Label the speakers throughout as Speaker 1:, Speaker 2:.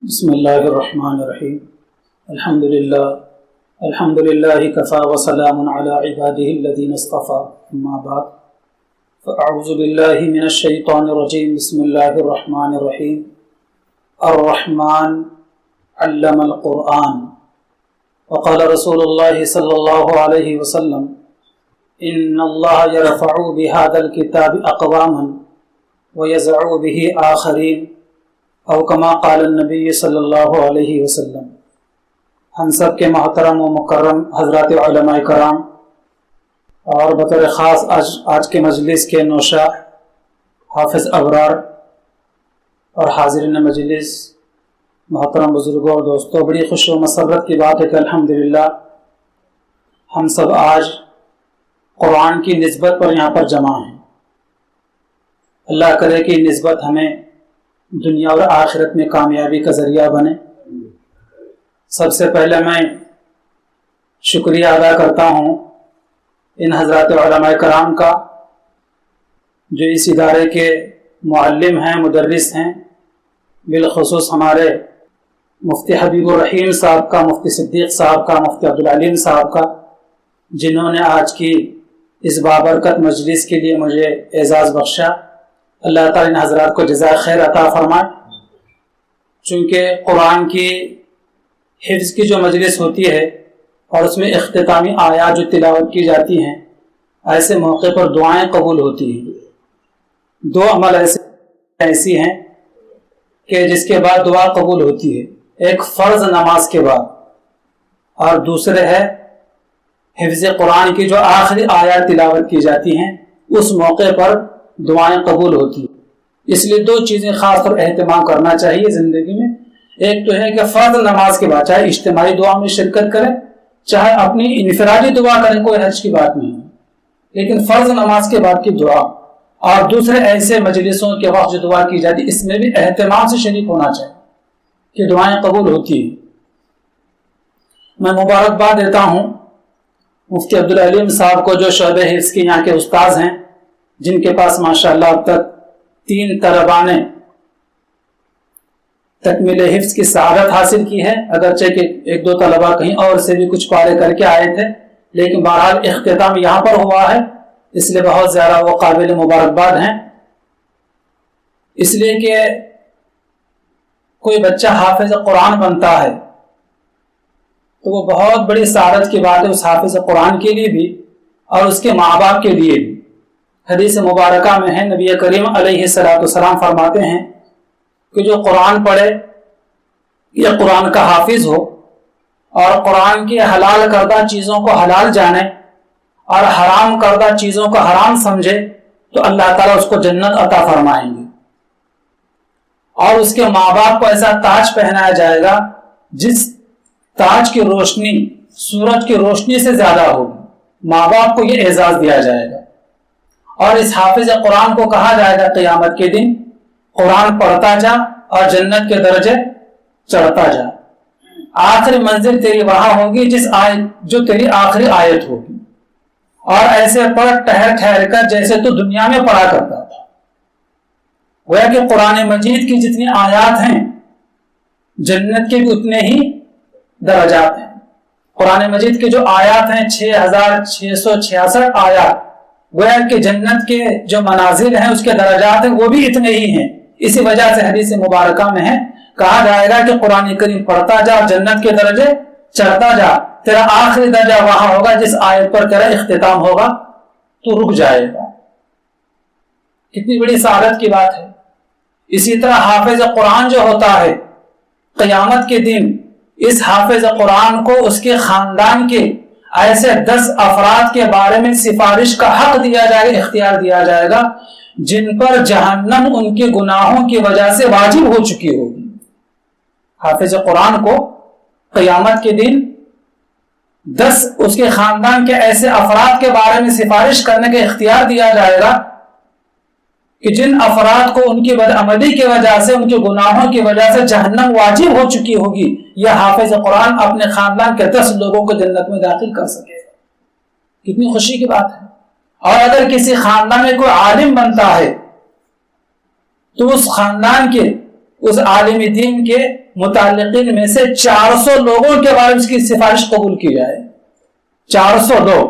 Speaker 1: بسم اللہ الرحمن الرحیم الحمد للہ کفا وسلام علی عباده الذین اصطفى اما بعد فاعوذ باللہ من الشیطان الرجیم بسم اللہ الرحمن الرحیم الرحمن علم القرآن وقال رسول اللہ صلی اللہ علیہ وسلم ان اللہ یرفع بهذا الكتاب اقواما ویضع به آخرین او کما قال النبی صلی اللہ علیہ وسلم۔ ہم سب کے محترم و مکرم حضرات علماء کرام اور بطور خاص آج کے مجلس کے نوشا حافظ ابرار اور حاضرین مجلس محترم بزرگوں اور دوستوں، بڑی خوش و مسرت کی بات ہے کہ الحمدللہ ہم سب آج قرآن کی نسبت پر یہاں پر جمع ہیں۔ اللہ کرے کہ یہ نسبت ہمیں دنیا اور آخرت میں کامیابی کا ذریعہ بنے۔ سب سے پہلے میں شکریہ ادا کرتا ہوں ان حضرات علماء کرام کا جو اس ادارے کے معلم ہیں، مدرس ہیں، بالخصوص ہمارے مفتی حبیب الرحیم صاحب کا، مفتی صدیق صاحب کا، مفتی عبدالعلیم صاحب کا، جنہوں نے آج کی اس بابرکت مجلس کے لیے مجھے اعزاز بخشا۔ اللہ تعالیٰ ان حضرات کو جزائے خیر عطا فرمائے۔ چونکہ قرآن کی حفظ کی جو مجلس ہوتی ہے اور اس میں اختتامی آیات جو تلاوت کی جاتی ہیں، ایسے موقع پر دعائیں قبول ہوتی ہیں۔ دو عمل ایسی ہیں کہ جس کے بعد دعا قبول ہوتی ہے، ایک فرض نماز کے بعد اور دوسرے ہے حفظ قرآن کی جو آخری آیات تلاوت کی جاتی ہیں، اس موقع پر دعائیں قبول ہوتی ہیں۔ اس لیے دو چیزیں خاص طور اہتمام کرنا چاہیے زندگی میں۔ ایک تو ہے کہ فرض نماز کے بعد چاہے اجتماعی دعا میں شرکت کریں، چاہے اپنی انفرادی دعا کریں، کوئی حرج کی بات نہیں ہے، لیکن فرض نماز کے بعد کی دعا اور دوسرے ایسے مجلسوں کے وقت جو دعا کی جاتی ہے، اس میں بھی اہتمام سے شریک ہونا چاہیے کہ دعائیں قبول ہوتی ہیں۔ میں مبارکباد دیتا ہوں مفتی عبدالعلیم صاحب کو جو شعبہ حفظ کے یہاں کے استاذ ہیں، جن کے پاس ماشاءاللہ اب تک 3 طلباء نے تکمیل حفظ کی سعادت حاصل کی ہے، اگرچہ کہ 1-2 طلباء کہیں اور سے بھی کچھ پارے کر کے آئے تھے، لیکن بہرحال اختتام یہاں پر ہوا ہے، اس لیے بہت زیادہ وہ قابل مبارکباد ہیں۔ اس لیے کہ کوئی بچہ حافظ قرآن بنتا ہے تو وہ بہت بڑی سعادت کی بات ہے اس حافظ قرآن کے لیے بھی اور اس کے ماں باپ کے لیے بھی۔ حدیث مبارکہ میں ہے، نبی کریم علیہ السلام فرماتے ہیں کہ جو قرآن پڑھے یا قرآن کا حافظ ہو اور قرآن کی حلال کردہ چیزوں کو حلال جانے اور حرام کردہ چیزوں کو حرام سمجھے تو اللہ تعالیٰ اس کو جنت عطا فرمائیں گے، اور اس کے ماں باپ کو ایسا تاج پہنایا جائے گا جس تاج کی روشنی سورج کی روشنی سے زیادہ ہوگی۔ ماں باپ کو یہ اعزاز دیا جائے گا، اور اس حافظ قرآن کو کہا جائے گا قیامت کے دن قرآن پڑھتا جا اور جنت کے درجے چڑھتا جا، آخری منزل تیری وہاں ہوگی جو تیری آخری آیت ہوگی، اور ایسے پڑھ ٹھہر کر جیسے تو دنیا میں پڑھا کرتا تھا۔ گویا کہ قرآن مجید کی جتنی آیات ہیں جنت کے بھی اتنے ہی درجات ہیں۔ قرآن مجید کے جو آیات ہیں 6666 آیات، گویا کہ جنت کے جو منازل ہیں اس کے درجات ہیں وہ بھی اتنے ہی ہیں۔ اسی وجہ سے حدیث مبارکہ میں ہے، کہا جائے گا کہ قرآن کریم پڑھتا جا، جنت کے درجے چڑھتا جا، تیرا آخری درجہ وہاں ہوگا جس آیت پر تیرا اختتام ہوگا تو رک جائے گا۔ کتنی بڑی سعادت کی بات ہے۔ اسی طرح حافظ قرآن جو ہوتا ہے، قیامت کے دن اس حافظ قرآن کو اس کے خاندان کے ایسے 10 افراد کے بارے میں سفارش کا حق دیا جائے گا، اختیار دیا جائے گا، جن پر جہنم ان کے گناہوں کی وجہ سے واجب ہو چکی ہوگی۔ حافظ قرآن کو قیامت کے دن 10 اس کے خاندان کے ایسے افراد کے بارے میں سفارش کرنے کا اختیار دیا جائے گا کہ جن افراد کو ان کی بدعملی کی وجہ سے، ان کے گناہوں کی وجہ سے جہنم واجب ہو چکی ہوگی، یہ حافظ قرآن اپنے خاندان کے 10 لوگوں کو جنت میں داخل کر سکے گا۔ کتنی خوشی کی بات ہے۔ اور اگر کسی خاندان میں کوئی عالم بنتا ہے تو اس خاندان کے اس عالم دین کے متعلقین میں سے 400 لوگوں کے بارے میں اس کی سفارش قبول کی جائے. 400 لوگ،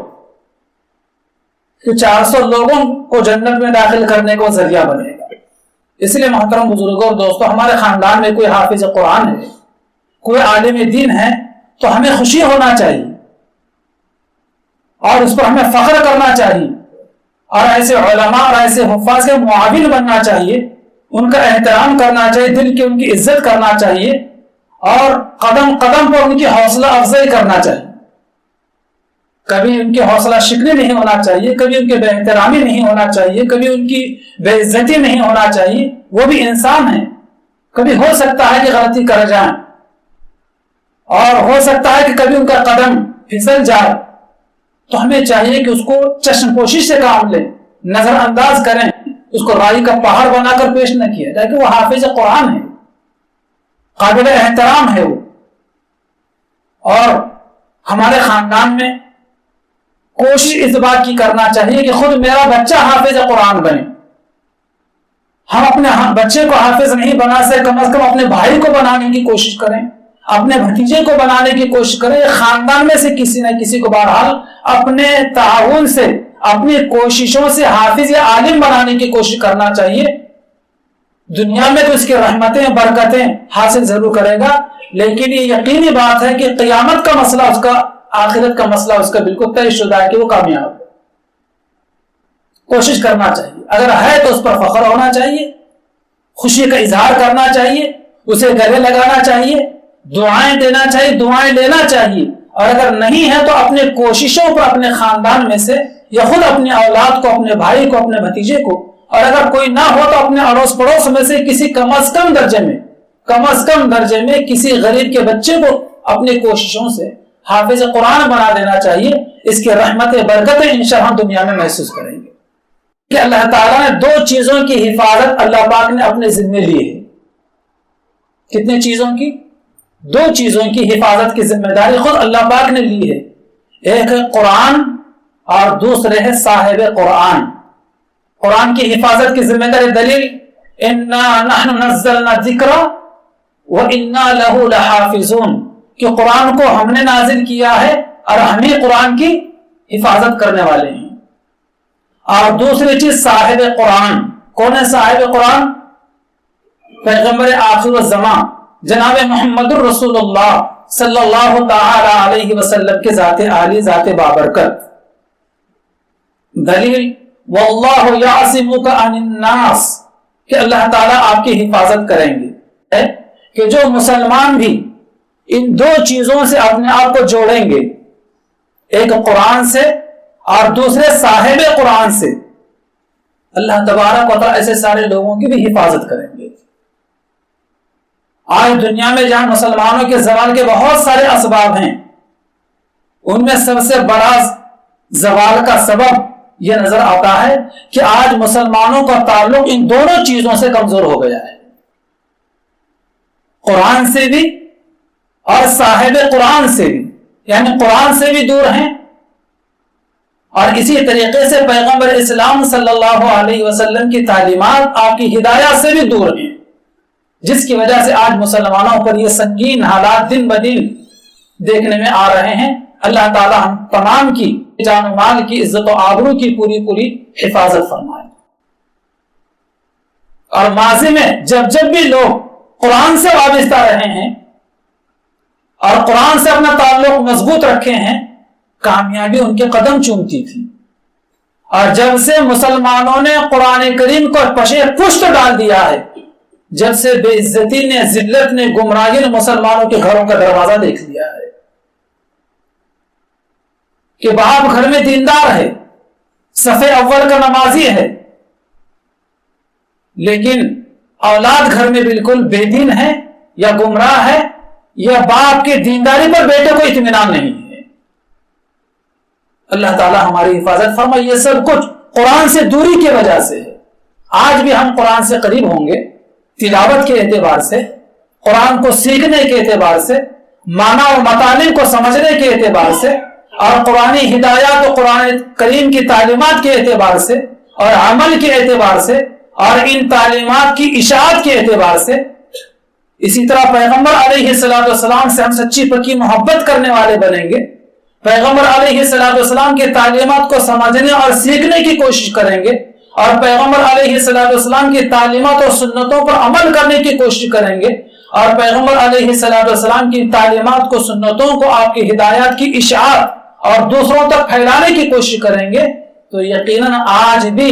Speaker 1: کہ 400 لوگوں کو جنت میں داخل کرنے کا ذریعہ بنے گا. اس لیے محترم بزرگوں اور دوستوں، ہمارے خاندان میں کوئی حافظ قرآن ہے، کوئی عالم دین ہے، تو ہمیں خوشی ہونا چاہیے اور اس پر ہمیں فخر کرنا چاہیے، اور ایسے علماء اور ایسے حفاظ کے معاون بننا چاہیے، ان کا احترام کرنا چاہیے، دل کی ان کی عزت کرنا چاہیے، اور قدم قدم پر ان کی حوصلہ افزائی کرنا چاہیے. کبھی ان کی حوصلہ شکنی نہیں ہونا چاہیے، کبھی ان کی بے احترامی نہیں ہونا چاہیے، کبھی ان کی بے عزتی نہیں ہونا چاہیے. وہ بھی انسان ہیں، کبھی ہو سکتا ہے کہ غلطی کر جائیں، اور ہو سکتا ہے کہ کبھی ان کا قدم پھسل جائے، تو ہمیں چاہیے کہ اس کو چشم پوشی سے کام لیں، نظر انداز کریں، اس کو رائی کا پہاڑ بنا کر پیش نہ کیا جائے کہ وہ حافظ قرآن ہے، قابل احترام ہے وہ. اور ہمارے خاندان میں کوشش اس بات کی کرنا چاہیے کہ خود میرا بچہ حافظ قرآن بنے. ہم اپنے بچے کو حافظ نہیں بنا سکے، کم از کم اپنے بھائی کو بنانے کی کوشش کریں، اپنے بھتیجے کو بنانے کی کوشش کریں. خاندان میں سے کسی نہ کسی کو بہرحال اپنے تعاون سے، اپنی کوششوں سے حافظ یا عالم بنانے کی کوشش کرنا چاہیے. دنیا میں تو اس کی رحمتیں برکتیں حاصل ضرور کرے گا، لیکن یہ یقینی بات ہے کہ قیامت کا مسئلہ اس کا، آخرت کا مسئلہ اس کا بالکل طے شدہ ہے کہ وہ کامیاب ہے. کوشش کرنا چاہیے، اگر ہے تو اس پر فخر ہونا چاہیے، خوشی کا اظہار کرنا چاہیے، اسے گلے لگانا چاہیے، دعائیں دینا چاہیے، دعائیں لینا چاہیے. اور اگر نہیں ہے تو اپنے کوششوں پر اپنے خاندان میں سے، یا خود اپنی اولاد کو، اپنے بھائی کو، اپنے بھتیجے کو، اور اگر کوئی نہ ہو تو اپنے اڑوس پڑوس میں سے کسی کم از کم درجے میں کسی غریب کے بچے کو اپنی کوششوں سے حافظ قرآن بنا دینا چاہیے. اس کی رحمتیں برکتیں انشاءاللہ ہم دنیا میں محسوس کریں گے کہ اللہ تعالیٰ نے 2 چیزوں کی حفاظت اللہ پاک نے اپنے ذمہ لی ہے. کتنے چیزوں کی؟ 2 چیزوں کی حفاظت کی ذمہ داری خود اللہ پاک نے لی ہے. ایک ہے قرآن اور دوسرے ہے صاحب قرآن. قرآن کی حفاظت کی ذمہ داری دلیل انا نحن نزلنا الذکر وانا له لحافظون، کہ قرآن کو ہم نے نازل کیا ہے اور ہم ہی قرآن کی حفاظت کرنے والے ہیں. اور دوسری چیز صاحب قرآن. کون ہے صاحب قرآن؟ پیغمبر آخر الزمان جناب محمد الرسول اللہ صلی اللہ تعالی علیہ وسلم کے ذات عالی، ذات بابرکت. دلیل واللہ یعصمک عن الناس، کہ اللہ تعالیٰ آپ کی حفاظت کریں گے. کہ جو مسلمان بھی ان 2 چیزوں سے اپنے آپ کو جوڑیں گے، ایک قرآن سے اور دوسرے صاحب قرآن سے، اللہ تبارک و تعالیٰ ایسے سارے لوگوں کی بھی حفاظت کریں گے. آج دنیا میں جہاں مسلمانوں کے زوال کے بہت سارے اسباب ہیں، ان میں سب سے بڑا زوال کا سبب یہ نظر آتا ہے کہ آج مسلمانوں کا تعلق ان دونوں چیزوں سے کمزور ہو گیا ہے، قرآن سے بھی اور صاحب قرآن سے بھی. یعنی قرآن سے بھی دور ہیں، اور اسی طریقے سے پیغمبر اسلام صلی اللہ علیہ وسلم کی تعلیمات، آپ کی ہدایات سے بھی دور ہیں، جس کی وجہ سے آج مسلمانوں پر یہ سنگین حالات دن بدن دیکھنے میں آ رہے ہیں. اللہ تعالی ہم تمام کی جان و مال کی، عزت و آبرو کی پوری حفاظت فرمائے. اور ماضی میں جب بھی لوگ قرآن سے وابستہ رہے ہیں اور قرآن سے اپنا تعلق مضبوط رکھے ہیں، کامیابی ان کے قدم چومتی تھی. اور جب سے مسلمانوں نے قرآن کریم کو پشے پشت ڈال دیا ہے، جب سے بے عزتی نے، ذلت نے، گمراہی نے مسلمانوں کے گھروں کا دروازہ دیکھ لیا ہے کہ باپ گھر میں دیندار ہے، صف اول کا نمازی ہے، لیکن اولاد گھر میں بالکل بے دین ہے یا گمراہ ہے، یا باپ کی دینداری پر بیٹے کو اطمینان نہیں ہے. اللہ تعالی ہماری حفاظت فرمائے. یہ سب کچھ قرآن سے دوری کی وجہ سے ہے. آج بھی ہم قرآن سے قریب ہوں گے تلاوت کے اعتبار سے، قرآن کو سیکھنے کے اعتبار سے، معنی و مطالب کو سمجھنے کے اعتبار سے، اور قرآنی ہدایات و قرآن کریم کی تعلیمات کے اعتبار سے، اور عمل کے اعتبار سے، اور ان تعلیمات کی اشاعت کے اعتبار سے. اسی طرح پیغمبر علیہ السلام سے ہم سچی پکی محبت کرنے والے بنیں گے، پیغمبر علیہ السلام کی تعلیمات کو سمجھنے اور سیکھنے کی کوشش کریں گے، اور پیغمبر علیہ السلام کی تعلیمات اور سنتوں پر عمل کرنے کی کوشش کریں گے، اور پیغمبر علیہ السلام کی تعلیمات کو، سنتوں کو، آپ کی ہدایات کی اشاعت اور دوسروں تک پھیلانے کی کوشش کریں گے، تو یقیناً آج بھی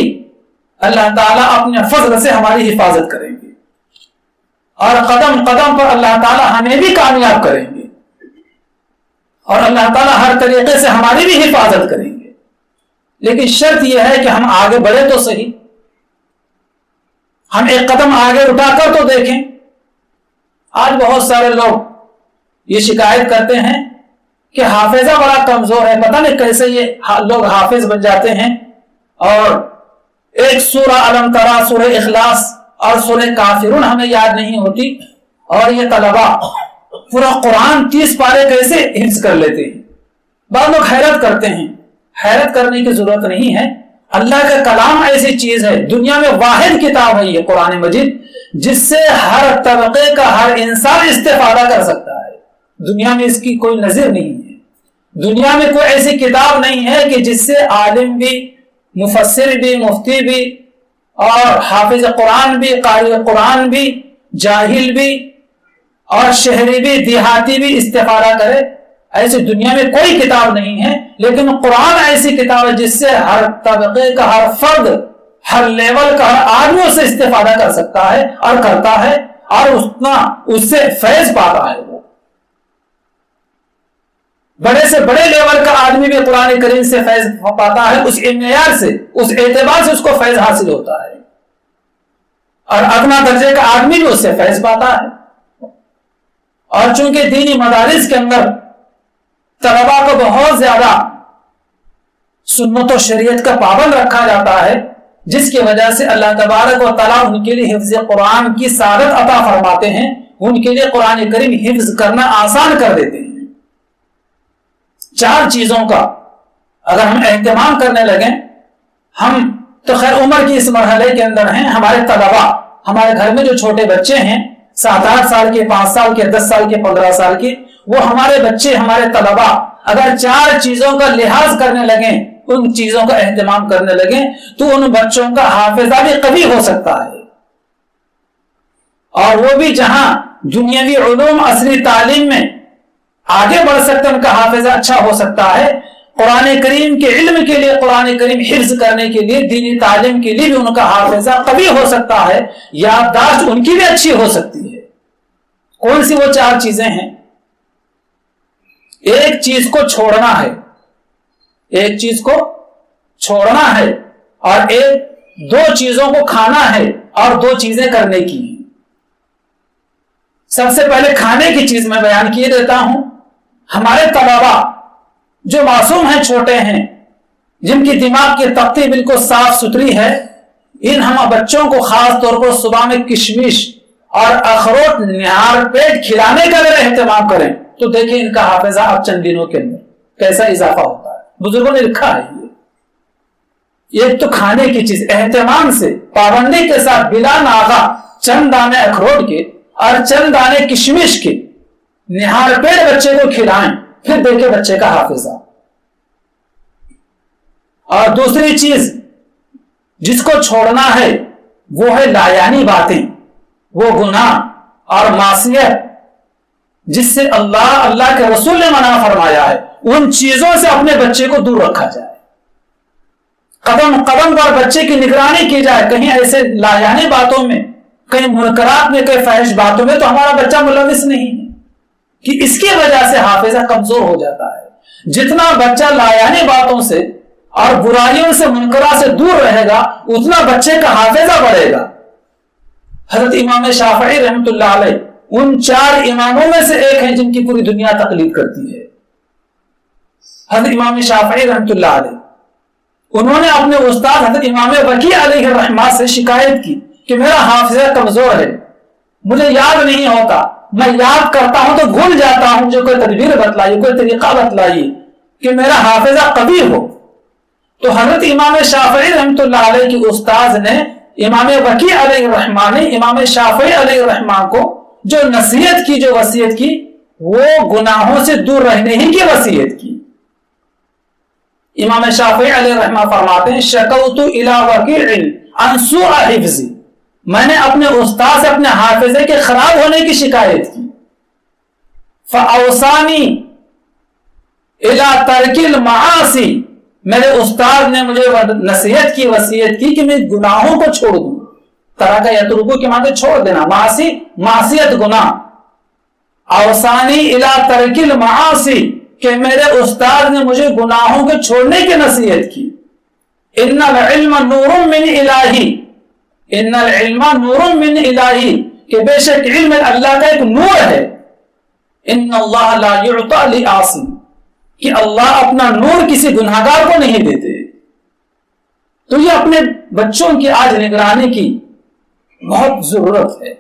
Speaker 1: اللہ تعالیٰ اپنے فضل سے ہماری حفاظت کریں گے، اور قدم قدم پر اللہ تعالیٰ ہمیں بھی کامیاب کریں گے، اور اللہ تعالیٰ ہر طریقے سے ہماری بھی حفاظت کریں گے۔ لیکن شرط یہ ہے کہ ہم آگے بڑھے تو صحیح، ہم ایک قدم آگے اٹھا کر تو دیکھیں۔ آج بہت سارے لوگ یہ شکایت کرتے ہیں کہ حافظہ بڑا کمزور ہے، پتہ نہیں کیسے یہ لوگ حافظ بن جاتے ہیں، اور ایک سورہ الم ترا، سورہ اخلاص اور سورہ کافرون ہمیں یاد نہیں ہوتی، اور یہ طلبہ پورا قرآن 30 پارے کیسے حفظ کر لیتے ہیں۔ بعض لوگ حیرت کرتے ہیں، حیرت کرنے کی ضرورت نہیں ہے، اللہ کا کلام ایسی چیز ہے، دنیا میں واحد کتاب ہے یہ قرآن مجید، جس سے ہر طبقے کا ہر انسان استفادہ کر سکتا ہے، دنیا میں اس کی کوئی نظیر نہیں ہے، دنیا میں کوئی ایسی کتاب نہیں ہے کہ جس سے عالم بھی، مفسر بھی، مفتی بھی، اور حافظ قرآن بھی، قاری قرآن بھی، جاہل بھی، اور شہری بھی، دیہاتی بھی استفادہ کرے۔ ایسی دنیا میں کوئی کتاب نہیں ہے، لیکن قرآن ایسی کتاب ہے جس سے ہر طبقے کا ہر فرد، ہر لیول کا ہر آدمی اس سے استفادہ کر سکتا ہے اور کرتا ہے، اور اس سے فیض پاتا ہے۔ وہ بڑے سے بڑے لیول کا آدمی بھی قرآن کریم سے فیض پاتا ہے، اس معیار سے، اس اعتبار سے اس کو فیض حاصل ہوتا ہے، اور ادنا درجے کا آدمی بھی اس سے فیض پاتا ہے۔ اور چونکہ دینی مدارس کے اندر طلباء کو بہت زیادہ سنت و شریعت کا پابند رکھا جاتا ہے، جس کی وجہ سے اللہ تبارک و تعالیٰ ان کے لیے حفظ قرآن کی سعادت عطا فرماتے ہیں، ان کے لیے قرآن کریم حفظ کرنا آسان کر دیتے ہیں۔ 4 چیزوں کا اگر ہم اہتمام کرنے لگیں، ہم تو خیر عمر کی اس مرحلے کے اندر ہیں، ہمارے طلباء، ہمارے گھر میں جو چھوٹے بچے ہیں، 7-8 سال کے، 5 سال کے، 10 سال کے، 15 سال کے، وہ ہمارے بچے، ہمارے طلباء اگر 4 چیزوں کا لحاظ کرنے لگیں، ان چیزوں کا اہتمام کرنے لگیں، تو ان بچوں کا حافظہ بھی قوی ہو سکتا ہے، اور وہ بھی جہاں دنیاوی علوم، عصری تعلیم میں آگے بڑھ سکتے ہیں، ان کا حافظہ اچھا ہو سکتا ہے، قرآن کریم کے علم کے لیے، قرآن کریم حفظ کرنے کے لیے، دینی تعلیم کے لیے بھی ان کا حافظہ قوی ہو سکتا ہے، یادداشت ان کی بھی اچھی ہو سکتی ہے۔ کون سی وہ 4 چیزیں ہیں؟ ایک چیز کو چھوڑنا ہے، ایک چیز کو چھوڑنا ہے، اور 2 چیزوں کو کھانا ہے، اور 2 چیزیں کرنے کی ہیں۔ سب سے پہلے کھانے کی چیز میں بیان کیے دیتا ہوں۔ ہمارے طلباء جو معصوم ہیں، چھوٹے ہیں، جن کی دماغ کی تختی بالکل صاف ستھری ہے، ان ہم بچوں کو خاص طور پر صبح میں کشمش اور اخروٹ نہار پیٹ کھلانے کا اگر اہتمام کریں تو دیکھیں ان کا حافظہ اب چند دنوں کے اندر کیسا اضافہ ہوتا ہے۔ بزرگوں نے لکھا ہے یہ تو کھانے کی چیز اہتمام سے، پابندی کے ساتھ، بلا ناغہ چند دانے اخروٹ کے اور چند دانے کشمش کے نہار پیٹ بچے کو کھلائیں، پھر دیکھیں بچے کا حافظہ۔ اور دوسری چیز جس کو چھوڑنا ہے وہ ہے لایانی باتیں، وہ گناہ اور معصیت جس سے اللہ کے رسول نے منع فرمایا ہے، ان چیزوں سے اپنے بچے کو دور رکھا جائے، قدم قدم پر بچے کی نگرانی کی جائے، کہیں ایسے لایانی باتوں میں، کہیں منکرات میں، کہیں فحش باتوں میں تو ہمارا بچہ ملوث نہیں ہے، کہ اس کی وجہ سے حافظہ کمزور ہو جاتا ہے۔ جتنا بچہ لایانی باتوں سے اور برائیوں سے، منکرات سے دور رہے گا، اتنا بچے کا حافظہ بڑھے گا۔ حضرت امام شافعی رحمۃ اللہ علیہ ان 4 اماموں میں سے ایک ہیں جن کی پوری دنیا تقلید کرتی ہے۔ حضرت امام شافعی رحمۃ اللہ علیہ، انہوں نے اپنے استاد حضرت امام وکیع علیہ الرحمہ سے شکایت کی کہ میرا حافظہ کمزور ہے، مجھے یاد نہیں ہوتا، میں یاد کرتا ہوں تو بھول جاتا ہوں، جو کوئی تدبیر بتلائیے، کوئی طریقہ بتلائیے کہ میرا حافظہ قوی ہو۔ تو حضرت امام شافعی رحمۃ اللہ علیہ کی استاد نے، امام وکیع علیہ الرحمہ نے امام شافعی علیہ الرحمہ کو جو نصیحت کی، جو وصیت کی، وہ گناہوں سے دور رہنے ہی کی وصیت کی۔ امام شافعی علیہ رحمہ فرماتے ہیں شکوت الی وکیع عن سوء حفظی، میں نے اپنے استاد سے اپنے حافظے کے خراب ہونے کی شکایت کی، فاوصانی الی ترک المعاصی، میرے استاد نے مجھے نصیحت کی، وصیت کی کہ میں گناہوں کو چھوڑ دوں۔ ترک یترکو کے معنی چھوڑ دینا، معاصی معصیت گناہ، اوصانی الی ترک المعاصی کہ میرے استاد نے مجھے گناہوں کے چھوڑنے کی نصیحت کی۔ ان العلم نور من الہی، ان العلم نور من الہی، کہ بے شک علم اللہ کا ایک نور ہے۔ ان اللہ لا یعطی لعاصی، کہ اللہ اپنا نور کسی گناہگار کو نہیں دیتے۔ تو یہ اپنے بچوں کی آج نگرانی کی بہت ضرورت ہے۔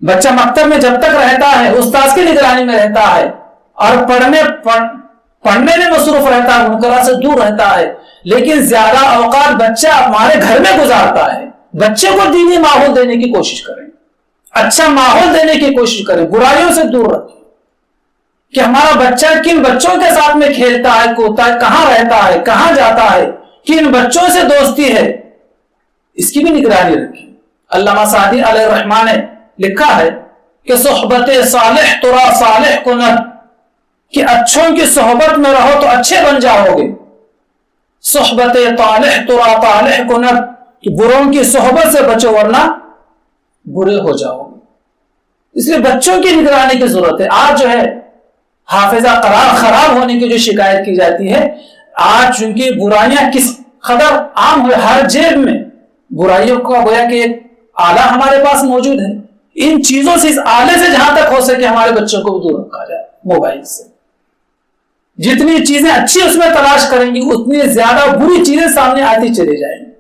Speaker 1: بچہ مکتب میں جب تک رہتا ہے استاذ کی نگرانی میں رہتا ہے اور پڑھنے میں مصروف رہتا ہے، منکرات سے دور رہتا ہے، لیکن زیادہ اوقات بچہ ہمارے گھر میں گزارتا ہے۔ بچے کو دینی ماحول دینے کی کوشش کریں، اچھا ماحول دینے کی کوشش کریں، برائیوں سے دور رکھیں، کہ ہمارا بچہ کن بچوں کے ساتھ میں کھیلتا ہے، کودتا ہے، کہاں رہتا ہے، کہاں جاتا ہے، کن بچوں سے دوستی ہے، اس کی بھی نگرانی رکھیں۔ علامہ سعدی علیہ الرحمٰن نے لکھا ہے کہ صحبت صالح ترا صالح کنت، کہ اچھوں کی صحبت میں رہو تو اچھے بن جاؤ گے، صحبت طالح ترا طالح کنت، کہ بروں کی صحبت سے بچو ورنہ برے ہو جاؤ گے۔ اس لیے بچوں کی نگرانی کی ضرورت ہے۔ آج جو ہے حافظہ قرار خراب ہونے کی جو شکایت کی جاتی ہے، آج چونکہ برائیاں کس قدر عام ہوئے، ہر جیب میں برائیوں کا گویا کہ ایک آلہ ہمارے پاس موجود ہے۔ ان چیزوں سے، اس آلے سے جہاں تک ہو سکے ہمارے بچوں کو دور رکھا جائے۔ موبائل سے جتنی چیزیں اچھی اس میں تلاش کریں گی اتنی زیادہ بری چیزیں سامنے آتی چلی جائیں گی۔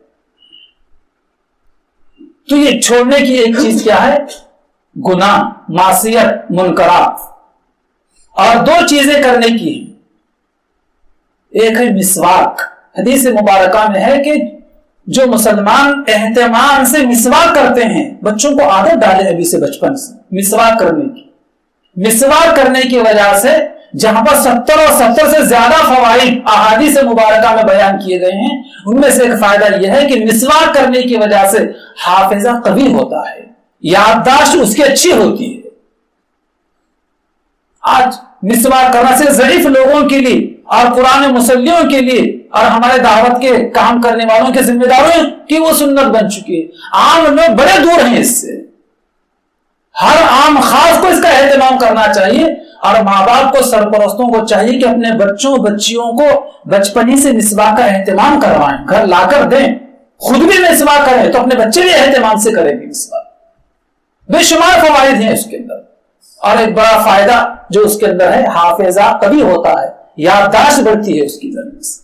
Speaker 1: تو یہ چھوڑنے کی ایک چیز کیا ہے؟ گناہ، معصیت، منکرات، اور دو چیزیں کرنے کی ہیں۔ ایک ہے مسواک۔ حدیث مبارکہ میں ہے کہ جو مسلمان اہتمام سے مسواک کرتے ہیں، بچوں کو عادت ڈالے ابھی سے، بچپن سے مسواک کرنے کی۔ مسواک کرنے کی وجہ سے جہاں پر 70 اور 70 سے زیادہ فوائد احادیث مبارکہ میں بیان کیے گئے ہیں، ان میں سے ایک فائدہ یہ ہے کہ مسواک کرنے کی وجہ سے حافظہ قوی ہوتا ہے، یادداشت اس کی اچھی ہوتی ہے۔ آج مسواک کرنے سے ضعیف لوگوں کے لیے اور قرآن مسلیوں کے لیے اور ہمارے دعوت کے کام کرنے والوں کے ذمہ داروں کی وہ سنت بن چکی ہے۔ عام لوگ بڑے دور ہیں اس سے، ہر عام خاص کو اس کا اہتمام کرنا چاہیے، اور ماں باپ کو، سرپرستوں کو چاہیے کہ اپنے بچوں بچیوں کو بچپنی سے مسواک کا اہتمام کروائیں، گھر لا کر دیں، خود بھی مسواک کریں تو اپنے بچے بھی اہتمام سے کریں گے مسواک۔ بے شمار فوائد ہیں اس کے اندر، اور ایک بڑا فائدہ جو اس کے اندر ہے، حافظہ قوی ہوتا ہے، یادداشت بڑھتی ہے اس کی ذریعے سے۔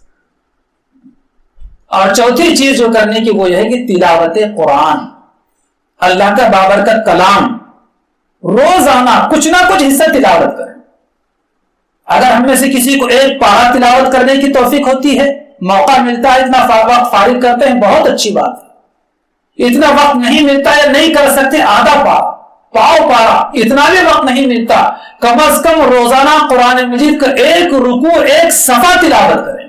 Speaker 1: اور چوتھی چیز جو کرنے کی وہ یہ ہے کہ تلاوت قرآن، اللہ کا بابرکت کلام، روزانہ کچھ نہ کچھ حصہ تلاوت کریں۔ اگر ہم میں سے کسی کو ایک پارہ تلاوت کرنے کی توفیق ہوتی ہے، موقع ملتا ہے، اتنا وقت فارغ کرتے ہیں، بہت اچھی بات ہے۔ اتنا وقت نہیں ملتا یا نہیں کر سکتے، آدھا پارہ، پاؤ پارہ، اتنا بھی وقت نہیں ملتا، کم از کم روزانہ قرآن مجید کا ایک رکوع، ایک صفحہ تلاوت کریں۔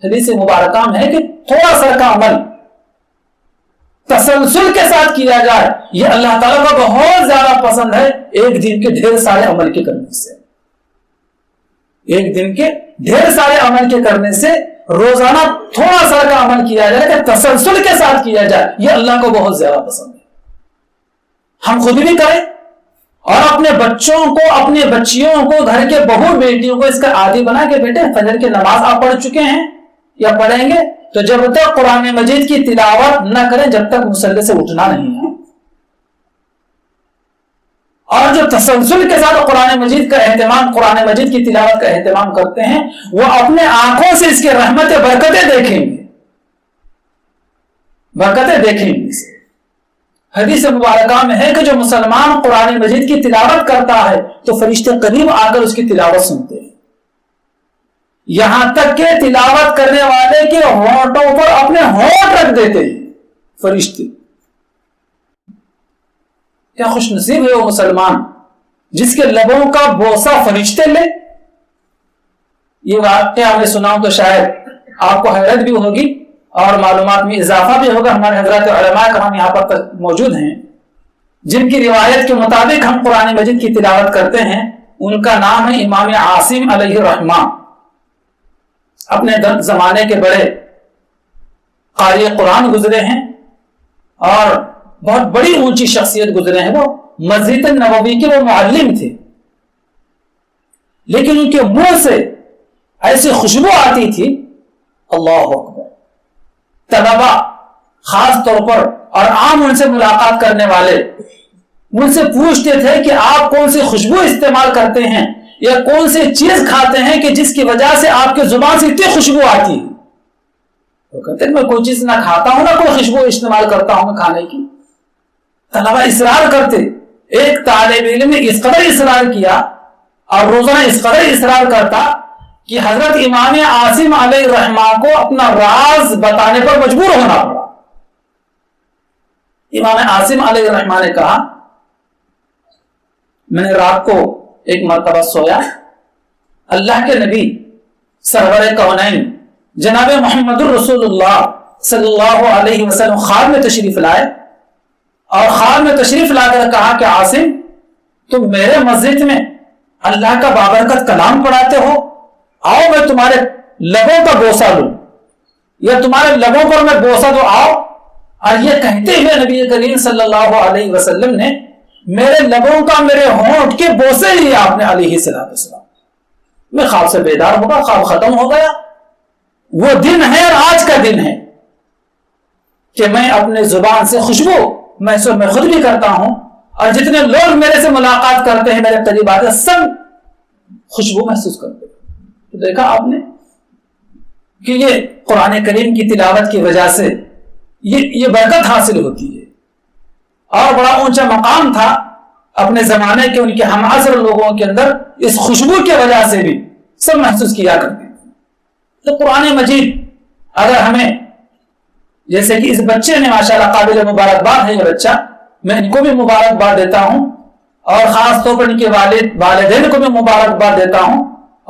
Speaker 1: حدیث مبارکہ میں ہے کہ تھوڑا سا کا عمل تسلسل کے ساتھ کیا جائے، یہ اللہ تعالیٰ کو بہت زیادہ پسند ہے ایک دن کے ڈھیر سارے عمل کے کرنے سے۔ ایک دن کے ڈھیر سارے عمل کے کرنے سے روزانہ تھوڑا سا کا عمل کیا جائے کہ تسلسل کے ساتھ کیا جائے، یہ اللہ کو بہت زیادہ پسند ہے۔ ہم خود بھی کریں اور اپنے بچوں کو، اپنی بچیوں کو، گھر کے بہو بیٹیوں کو اس کا عادی بنا کے، بیٹے فجر کی نماز آپ پڑھ چکے ہیں یا پڑھیں گے تو جب تک قرآن مجید کی تلاوت نہ کریں جب تک مصلی سے اٹھنا نہیں ہے۔ اور جو تسلسل کے ساتھ قرآن مجید کا اہتمام، قرآن مجید کی تلاوت کا اہتمام کرتے ہیں، وہ اپنے آنکھوں سے اس کے رحمت برکتیں دیکھیں گے، برکتیں دیکھیں گے۔ حدیث مبارکہ میں ہے کہ جو مسلمان قرآن مجید کی تلاوت کرتا ہے تو فرشتے قریب آ کر اس کی تلاوت سنتے ہیں، یہاں تک کہ تلاوت کرنے والے کے ہونٹوں پر اپنے ہونٹ رکھ دیتے ہیں فرشتے۔ کیا خوش نصیب ہے وہ مسلمان جس کے لبوں کا بوسہ فرشتے لے. یہ واقعہ ہمیں سناؤں تو شاید آپ کو حیرت بھی ہوگی اور معلومات میں اضافہ بھی ہوگا. ہمارے حضرات علماء کرام یہاں پر موجود ہیں جن کی روایت کے مطابق ہم قرآن مجید کی تلاوت کرتے ہیں. ان کا نام ہے امام عاصم علیہ الرحمہ. اپنے زمانے کے بڑے قاری قرآن گزرے ہیں اور بہت بڑی اونچی شخصیت گزرے ہیں. وہ مسجد نبوی کے وہ معلم تھے, لیکن ان کے منہ سے ایسی خوشبو آتی تھی, اللہ اکبر. طلبا خاص طور پر اور عام ان سے ملاقات کرنے والے ان سے پوچھتے تھے کہ آپ کون سی خوشبو استعمال کرتے ہیں یا کون سی چیز کھاتے ہیں کہ جس کی وجہ سے آپ کے زبان سے اتنی خوشبو آتی ہے. وہ کہتے ہیں میں کوئی چیز نہ کھاتا ہوں نہ کوئی خوشبو استعمال کرتا ہوں میں کھانے کی. طلبا اصرار کرتے. ایک طالب علم نے اس قدر اصرار کیا اور روزانہ اس قدر اصرار کرتا کہ حضرت امام عاصم علیہ الرحمہ کو اپنا راز بتانے پر مجبور ہونا پڑا. امام عاصم علیہ الرحمہ نے کہا میں نے رات کو ایک مرتبہ سویا, اللہ کے نبی سرور کونین جناب محمد الرسول اللہ صلی اللہ علیہ وسلم خواب میں تشریف لائے اور خواب میں تشریف لا کر کہا کہ عاصم تم میرے مسجد میں اللہ کا بابرکت کلام پڑھاتے ہو, آؤ میں تمہارے لبوں کا بوسہ لوں یا تمہارے لبوں پر میں بوسہ دو, آؤ. اور یہ کہتے ہوئے نبی کریم صلی اللہ علیہ وسلم نے میرے لبوں کا میرے ہونٹ کے بوسے لیے آپ نے علیہ السلام. میں خواب سے بیدار ہوگا, خواب ختم ہو گیا. وہ دن ہے اور آج کا دن ہے کہ میں اپنے زبان سے خوشبو محسوس میں خود بھی کرتا ہوں اور جتنے لوگ میرے سے ملاقات کرتے ہیں میرے قریب آتے ہیں سب خوشبو محسوس کرتے ہیں. تو دیکھا آپ نے کہ یہ قرآن کریم کی تلاوت کی وجہ سے یہ برکت حاصل ہوتی ہے اور بڑا اونچا مقام تھا اپنے زمانے کے ان کے ہم عصر لوگوں کے اندر اس خوشبو کی وجہ سے بھی سب محسوس کیا کرتے ہیں. تو قرآن مجید اگر ہمیں جیسے کہ اس بچے نے ماشاءاللہ قابل مبارکباد ہے یہ بچہ, میں ان کو بھی مبارکباد دیتا ہوں اور خاص طور پر ان کے والدین کو بھی مبارکباد دیتا ہوں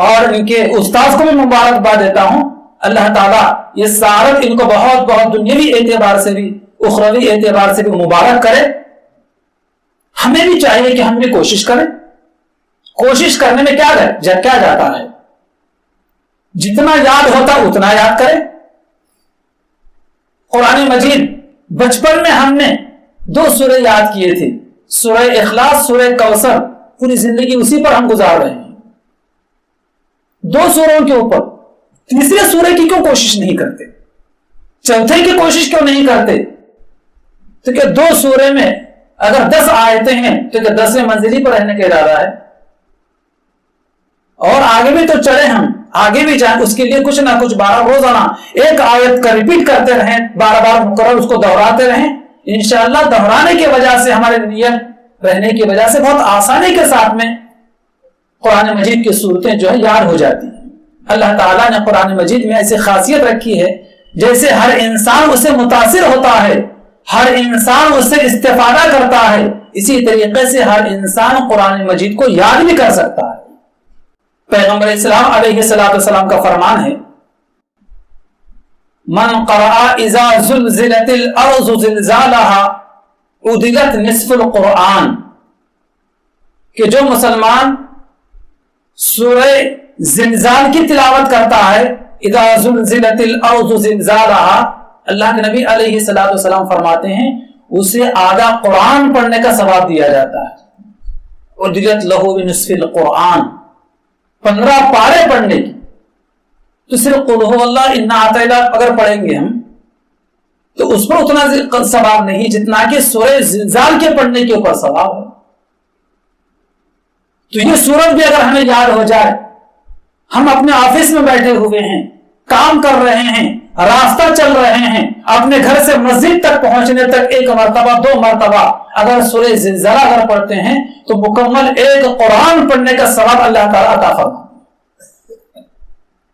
Speaker 1: اور ان کے استاذ کو بھی مبارکباد دیتا ہوں. اللہ تعالیٰ یہ سعادت ان کو بہت بہت دنیاوی اعتبار سے بھی اخروی اعتبار سے بھی مبارک کرے. ہمیں بھی چاہیے کہ ہم بھی کوشش کریں. کوشش کرنے میں کیا جاتا ہے, جتنا یاد ہوتا اتنا یاد کریں. قرآن مجید بچپن میں ہم نے 2 سورے یاد کیے تھے, سورہ اخلاص, سورہ کوثر. پوری زندگی اسی پر ہم گزار رہے ہیں 2 سوروں کے اوپر. تیسرے سورے کی کیوں کوشش نہیں کرتے, چوتھے کی کوشش کیوں نہیں کرتے؟ تو کہ 2 سورے میں اگر 10 آیتیں ہیں تو کہ 10ویں منزلی پر رہنے کا ارادہ ہے اور آگے بھی تو چلے, ہم آگے بھی جائیں. اس کے لیے کچھ نہ کچھ روزانہ ایک آیت کا ریپیٹ کرتے رہیں, بار مکرر اس کو دہراتے رہیں. انشاءاللہ دہرانے کی وجہ سے ہمارے نیت رہنے کی وجہ سے بہت آسانی کے ساتھ میں قرآن مجید کی صورتیں جو ہے یاد ہو جاتی ہیں. اللہ تعالیٰ نے قرآن مجید میں ایسی خاصیت رکھی ہے جیسے ہر انسان اسے متاثر ہوتا ہے, ہر انسان اس سے استفادہ کرتا ہے, اسی طریقے سے ہر انسان قرآن مجید کو یاد بھی کر سکتا ہے. پیغمبر اسلام علیہ السلام کا فرمان ہے من قرأ اذا زلزلت الارض زلزالها عدلت نصف القرآن, کہ جو مسلمان سورہ زلزال کی تلاوت کرتا ہے, اذا زلزلت الارض زلزالها, اللہ کے نبی علیہ السلام فرماتے ہیں اسے آدھا قرآن پڑھنے کا ثواب دیا جاتا ہے. عدلت له بنصف القرآن, 15 پارے پڑھنے کی. تو صرف قل هو اللہ انا اعطینا اگر پڑھیں گے ہم تو اس پر اتنا ثواب نہیں جتنا کہ سورہ زلزال کے پڑھنے کے اوپر ثواب ہے. تو یہ سورت بھی اگر ہمیں یاد ہو جائے, ہم اپنے آفس میں بیٹھے ہوئے ہیں, کام کر رہے ہیں, راستہ چل رہے ہیں, اپنے گھر سے مسجد تک پہنچنے تک 1 مرتبہ 2 مرتبہ اگر سورہ زلزلہ اگر پڑھتے ہیں تو مکمل 1 قرآن پڑھنے کا ثواب اللہ تعالیٰ عطا فرمائے.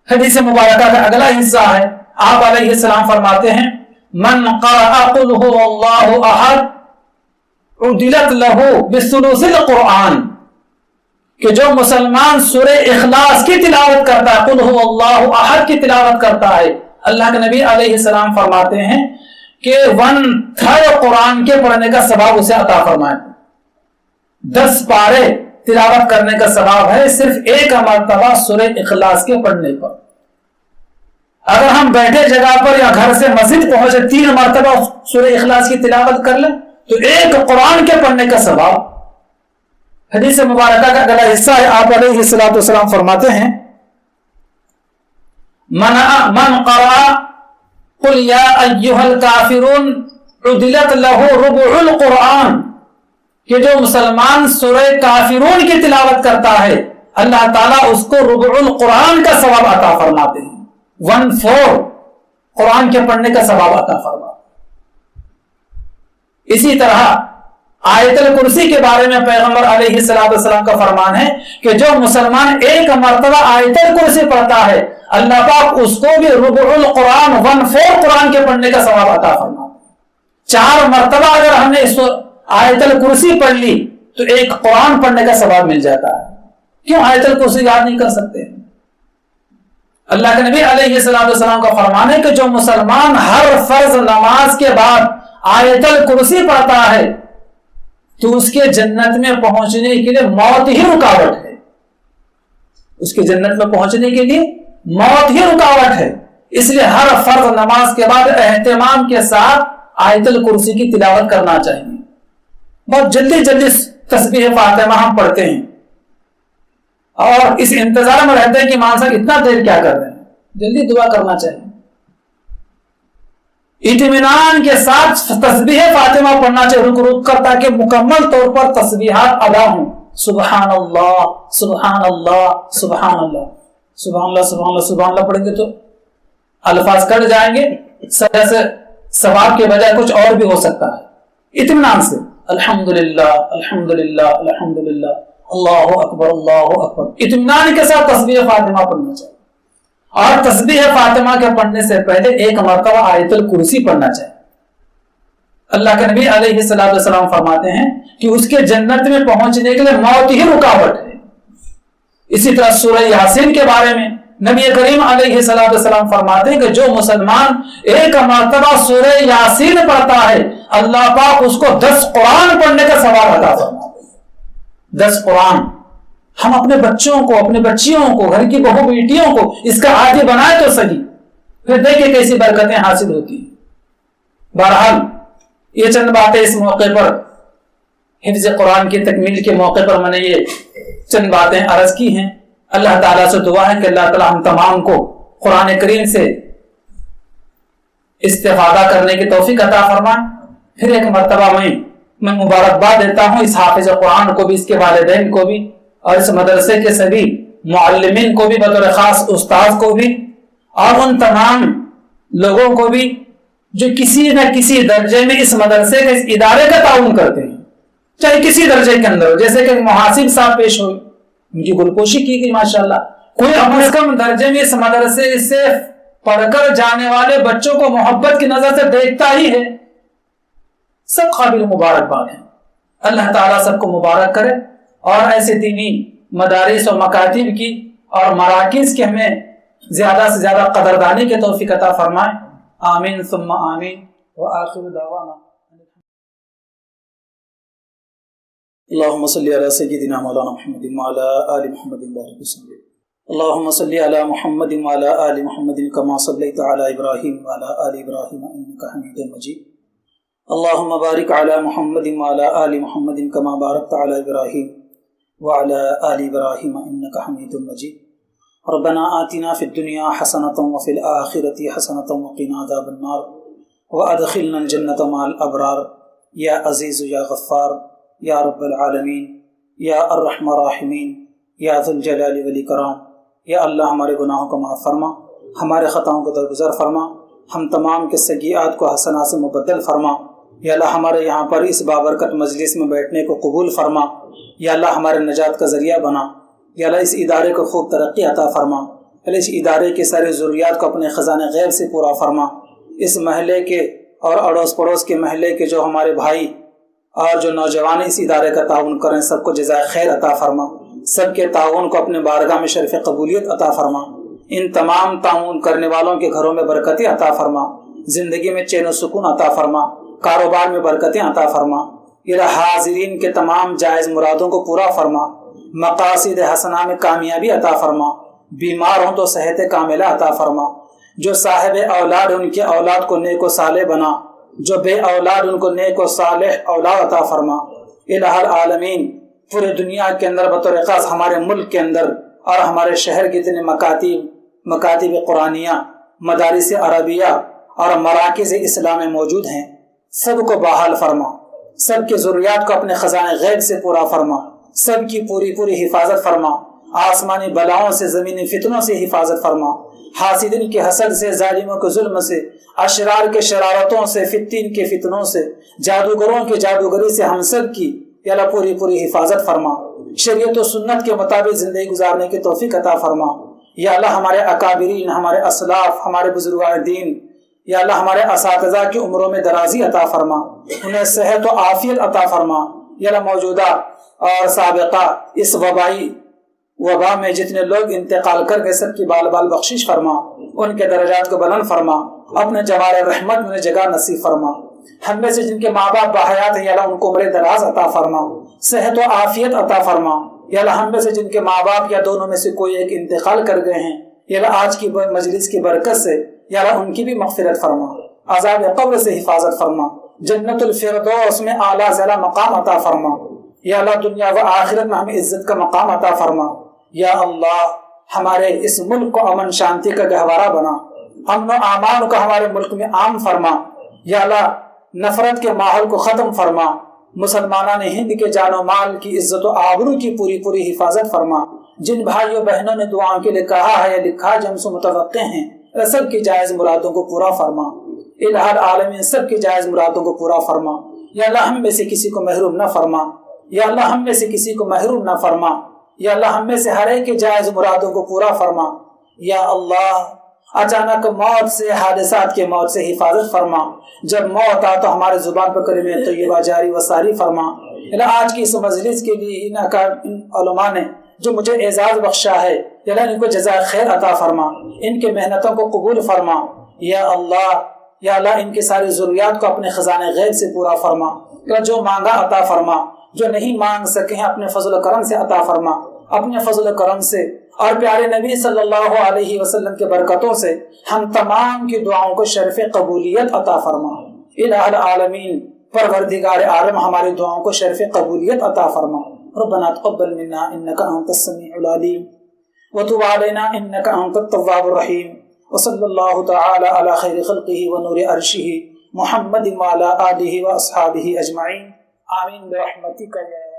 Speaker 1: حدیث مبارکہ کا اگلا حصہ ہے, آپ علیہ السلام فرماتے ہیں من قرأ قل هو اللہ احد عدلت لہو بثلث القرآن، کہ جو مسلمان سورہ اخلاص کی تلاوت کرتا ہے، قل هو اللہ احد کی تلاوت کرتا ہے، اللہ کے نبی علیہ السلام فرماتے ہیں کہ 1/3 قرآن کے پڑھنے کا ثواب اسے عطا فرمائے۔ 10 پارے تلاوت کرنے کا ثواب ہے صرف ایک مرتبہ سورہ اخلاص کے پڑھنے پر۔ اگر ہم بیٹھے جگہ پر یا گھر سے مسجد پہنچے 3 مرتبہ سورہ اخلاص کی تلاوت کر لیں تو ایک قرآن کے پڑھنے کا ثواب۔ حدیث مبارکہ کا اگلا حصہ ہے، آپ علیہ الصلوۃ والسلام فرماتے ہیں من قرأ قل یا ایھا الکافرون عدلت لہ ربع القرآن، کہ جو مسلمان سورہ کافرون کی تلاوت کرتا ہے اللہ تعالیٰ اس کو ربع القرآن کا ثواب عطا فرماتے ہیں، 1/4 قرآن کے پڑھنے کا ثواب عطا فرماتے ہیں۔ اسی طرح آیت الکرسی کے بارے میں پیغمبر علیہ السلام کا فرمان ہے کہ جو مسلمان ایک مرتبہ آیت الکرسی پڑھتا ہے اللہ پاک اس کو بھی ربع القرآن 1/4 قرآن کے پڑھنے کا ثواب عطا فرماتے ہیں۔ 4 مرتبہ اگر ہم نے اس آیت الکرسی پڑھ لی تو ایک قرآن پڑھنے کا ثواب مل جاتا ہے۔ کیوں آیت الکرسی یاد نہیں کر سکتے؟ اللہ کے نبی علیہ السلام کا فرمان ہے کہ جو مسلمان ہر فرض نماز کے بعد آیت الکرسی پڑھتا ہے تو اس کے جنت میں پہنچنے کے لیے موت ہی رکاوٹ ہے، اس کے جنت میں پہنچنے کے لیے موت ہی رکاوٹ ہے۔ اس لیے ہر فرض نماز کے بعد اہتمام کے ساتھ آیت الکرسی کی تلاوت کرنا چاہیے۔ بہت جلدی جلدی تسبیح فاطمہ ہم پڑھتے ہیں اور اس انتظار میں رہتے ہیں کہ امام صاحب اتنا دیر کیا کر رہے ہیں، جلدی دعا کرنا چاہیے۔ اطمینان کے ساتھ تسبیح فاطمہ پڑھنا چاہیے رک رک کر، تاکہ مکمل طور پر تسبیحات ادا ہوں۔ سبحان اللہ سبحان اللہ سبحان اللہ سبحان اللہ سبحان اللہ سبحان اللہ پڑھیں گے تو الفاظ کٹ جائیں گے، سجدہ سے ثواب کے بجائے کچھ اور بھی ہو سکتا ہے۔ اطمینان سے الحمدللہ الحمدللہ الحمدللہ اللہ اکبر اللہ اکبر، اطمینان کے ساتھ تسبیح فاطمہ پڑھنا چاہیے۔ اور تسبیح فاطمہ کے پڑھنے سے پہلے ایک مرتبہ آیت الکرسی پڑھنا چاہیے۔ اللہ کے نبی علیہ السلام فرماتے ہیں کہ اس کے جنت میں پہنچنے کے لیے موت ہی رکاوٹ ہے۔ اسی طرح سورہ یاسین کے بارے میں نبی کریم علیہ السلام فرماتے ہیں کہ جو مسلمان ایک مرتبہ سورہ یاسین پڑھتا ہے اللہ پاک اس کو 10 قرآن پڑھنے کا ثواب عطا فرماتے ہیں۔ 10 قرآن۔ ہم اپنے بچوں کو، اپنے بچیوں کو، گھر کی بہو بیٹیوں کو اس کا عادی بنائے تو صحیح، پھر دیکھیں کیسی برکتیں حاصل ہوتی ہیں۔ بہرحال یہ چند باتیں اس موقع پر، حفظ قرآن کی تکمیل کے موقع پر میں نے یہ چند باتیں عرض کی ہیں۔ اللہ تعالیٰ سے دعا ہے کہ اللہ تعالیٰ ہم تمام کو قرآن کریم سے استفادہ کرنے کی توفیق عطا فرمائے۔ پھر ایک مرتبہ میں مبارکباد دیتا ہوں اس حافظ قرآن کو بھی، اس کے والدین کو بھی، اور اس مدرسے کے سبھی معلمین کو بھی، بطور خاص استاذ کو بھی، اور ان تمام لوگوں کو بھی جو کسی نہ کسی درجے میں اس مدرسے کے اس ادارے کا تعاون کرتے ہیں، چاہے کسی درجے کے اندر ہو۔ جیسے کہ محاسب صاحب پیش ہوئے، ان کی گلپوشی کی گئی ماشاءاللہ۔ کوئی کم از کم درجے میں اس مدرسے سے پڑھ کر جانے والے بچوں کو محبت کی نظر سے دیکھتا ہی ہے، سب قابل مبارکباد ہیں۔ اللہ تعالیٰ سب کو مبارک کرے اور ایسے دینی مدارس و مکاتب کی اور مراکز کی ہمیں زیادہ سے زیادہ قدردانی کی توفیق عطا فرمائے۔ آمین ثم آمین وآخر دعوانا اللهم صل على سيدنا مولانا محمد وعلى آل محمد وبارك وسلم۔ اللهم صل على محمد وعلى آل محمد كما صليت على إبراهيم وعلى آل إبراهيم إنك حميد مجيد۔ اللهم بارك على محمد وعلى آل محمد كما باركت على إبراهيم وعلى آل إبراهيم إنك حميد مجيد۔ ربنا آتنا في الدنيا حسنة وفي الآخرة حسنة وقنا عذاب النار وأدخلنا الجنة مع الأبرار يا عزيز يا غفار یا رب العالمین یا الرحم الراحمین یا ذو الجلال والاکرام۔ یا اللہ ہمارے گناہوں کو معاف فرما، ہمارے خطاؤں کو درگزر فرما، ہم تمام کے سیئات کو حسنات سے مبدل فرما۔ یا اللہ ہمارے یہاں پر اس بابرکت مجلس میں بیٹھنے کو قبول فرما۔ یا اللہ ہمارے نجات کا ذریعہ بنا۔ یا اللہ اس ادارے کو خوب ترقی عطا فرما۔ اللہ اس ادارے کی ساری ضروریات کو اپنے خزانے غیب سے پورا فرما۔ اس محلے کے اور اڑوس پڑوس کے محلے کے جو ہمارے بھائی اور جو نوجوان اس ادارے کا تعاون کریں سب کو جزائے خیر عطا فرما، سب کے تعاون کو اپنے بارگاہ میں شرف قبولیت عطا فرما، ان تمام تعاون کرنے والوں کے گھروں میں برکتیں عطا فرما، زندگی میں چین و سکون عطا فرما، کاروبار میں برکتیں عطا فرما، حاضرین کے تمام جائز مرادوں کو پورا فرما، مقاصد حسنہ میں کامیابی عطا فرما، بیمار ہوں تو صحت کاملہ عطا فرما، جو صاحب اولاد ان کے اولاد کو نیک و صالح بنا، جو بے اولاد ان کو نیک و صالح اولاد عطا فرما۔ الہ العالمین پورے دنیا کے اندر بطور خاص ہمارے ملک کے اندر اور ہمارے شہر کے اتنے مکاتب قرآنیہ، مدارس عربیہ اور مراکز اسلام موجود ہیں، سب کو بحال فرما، سب کے ضروریات کو اپنے خزانے غیب سے پورا فرما، سب کی پوری حفاظت فرما، آسمانی بلاؤں سے زمینی فتنوں سے حفاظت فرما، حاسدین کے حسد سے، ظالموں کے ظلم سے، اشرار کے شرارتوں سے، فتین کے فتنوں سے، جادوگروں کی جادوگری سے ہم سب کی یا اللہ پوری حفاظت فرما، شریعت و سنت کے مطابق زندگی گزارنے کی توفیق عطا فرما۔ یا اللہ ہمارے اکابرین، ہمارے اسلاف، ہمارے بزرگان دین، یا اللہ ہمارے اساتذہ کی عمروں میں درازی عطا فرما، انہیں صحت و عافیت عطا فرما۔ یا اللہ موجودہ اور سابقہ اس وبا میں جتنے لوگ انتقال کر کے سب کی بال بخشش فرما، ان کے درجات کو بلند فرما، اپنے جوار رحمت میں جگہ نصیب فرما۔ ہم میں سے جن کے ماں باپ بحیات ہیں یا اللہ ان کو عمر دراز عطا فرما، صحت و عافیت عطا فرما۔ یا اللہ ہم میں سے جن کے ماں باپ یا دونوں میں سے کوئی ایک انتقال کر گئے ہیں، یا اللہ آج کی مجلس کی برکت سے یا اللہ ان کی بھی مغفرت فرما، عذاب قبر سے حفاظت فرما، جنت الفردوس میں اعلیٰ ذرا مقام عطا فرما۔ یا اللہ دنیا و آخرت میں ہمیں عزت کا مقام عطا فرما۔ یا اللہ ہمارے اس ملک کو امن شانتی کا گہوارہ بنا، امن و امان کو ہمارے ملک میں عام فرما۔ یا اللہ نفرت کے ماحول کو ختم فرما، مسلمانان ہند کے جان و مال کی عزت و آبرو کی پوری حفاظت فرما۔ جن بھائیوں بہنوں نے دعاؤں کے لیے کہا ہے یا لکھا ہے جو ہم سے متوقع ہیں، سب کی جائز مرادوں کو پورا فرما۔ الہ العالمین سب کی جائز مرادوں کو پورا فرما۔ یا اللہ ہم میں سے کسی کو محروم نہ فرما، یا اللہ ہم میں سے کسی کو محروم نہ فرما، یا اللہ ہم میں سے ہر ایک کے جائز مرادوں کو پورا فرما۔ یا اللہ اچانک موت سے، حادثات کے موت سے حفاظت فرما، جب موت آ تو ہمارے زبان پر کلمہ طیبہ جاری و ساری فرما۔ آج کی اس مجلس کے لیے ان علماء نے جو مجھے اعزاز بخشا ہے، یا اللہ ان کو جزائے خیر عطا فرما، ان کے محنتوں کو قبول فرما۔ یا اللہ ان کی ساری ضروریات کو اپنے خزانے غیب سے پورا فرما، جو مانگا عطا فرما، جو نہیں مانگ سکے ہیں اپنے فضل و کرم سے عطا فرما، اپنے فضل و کرم سے اور پیارے نبی صلی اللہ علیہ وسلم کے برکتوں سے ہم تمام کی دعاؤں کو شرف قبولیت عطا فرما۔ الہ العالمین پروردگار عالم ہماری دعاؤں کو شرف قبولیت عطا فرما۔ ربنا تقبل منا انك انت السميع العليم وتب علينا انك انت التواب الرحيم وصلى الله تعالى على خير خلقه ونور عرشه محمد وعلى آله واصحابه اجمعين آمين برحمتك يا